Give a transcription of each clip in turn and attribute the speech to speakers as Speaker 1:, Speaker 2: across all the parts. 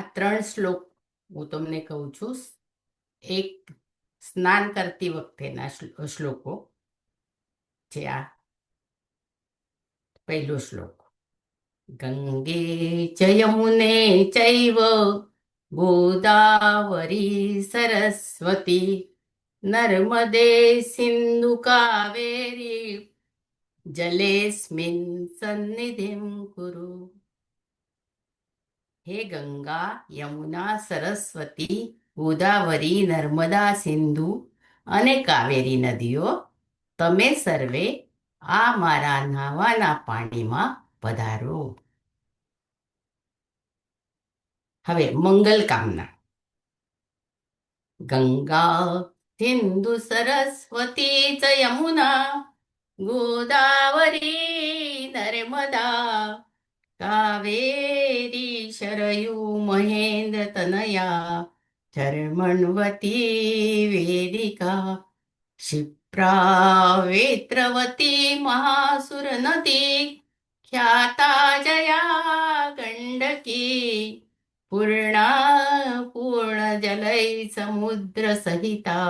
Speaker 1: આ 3 શ્લોક હું તમને કહું છું. એક સ્નાન કરતી વખતેના શ્લોકો છે. આ પહેલો શ્લોક. ગંગે ચ યમુને ચૈવ ગોદાવરી સરસ્વતી નર્મદે સિંધુ કાવેરી જલેસ્મિન સન્નિધિમ કુરુ. હે ગંગા, યમુના, સરસ્વતી, ગોદાવરી, નર્મદા, સિંધુ અને કાવેરી નદીઓ, તમે સર્વે આ મારા ન્હાવાના પાણીમાં પધારો. હવે મંગલ કામના. ગંગા સિંધુ સરસ્વતી ચ યમુના ગોદાવરી નર્મદા કાવેરી શરયુ મહેન્દ્ર તનયા ચર્મણવતી વેદિકા क्षिप्रा वेत्रवती महासुर नदी ख्याता जया गंडकी पूर्णा पूर्ण जलय समुद्र सहिता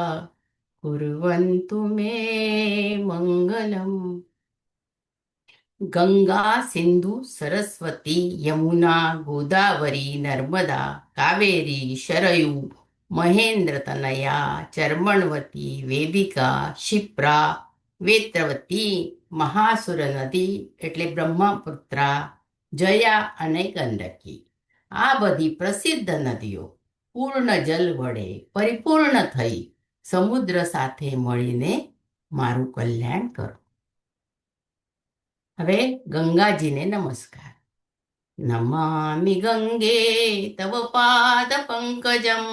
Speaker 1: कुर्वन्तु मे मंगलम. गंगा, सिंधु, सरस्वती, यमुना, गोदावरी, नर्मदा, कावेरी, शरयू, મહેન્દ્ર તનયા, ચર્મણવતી, વેદિકા, શિપ્રા, વેત્રવતી, મહાસુર નદી એટલે બ્રહ્મપુત્રા, જયા અને ગંડકી, આ બધી પ્રસિદ્ધ નદીઓ પૂર્ણ જલ વડે પરિપૂર્ણ થઈ સમુદ્ર સાથે મળીને મારું કલ્યાણ કરો. હવે ગંગાજીને નમસ્કાર. નમામિ ગંગે તવ પાદ પંકજમ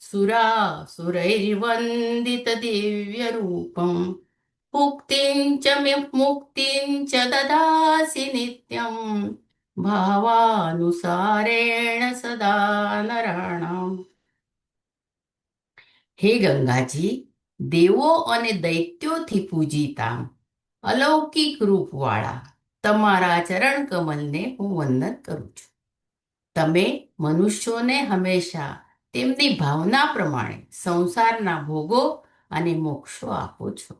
Speaker 1: સુરાસુરૈર્વંદિત દિવ્ય રૂપમ મુક્તિં ચ દદાસि નિત્યમ ભાવાનુસારેણ સદા નરાણામ. હે ગંગાજી, દેવો અને દૈત્યોથી પૂજિતા અલૌકિક રૂપવાળા તમારા ચરણ કમલને હું વંદન કરું છું. તમે મનુષ્યોને હંમેશા તેમની ભાવના પ્રમાણે સંસારના ભોગો અને મોક્ષો આપો છો.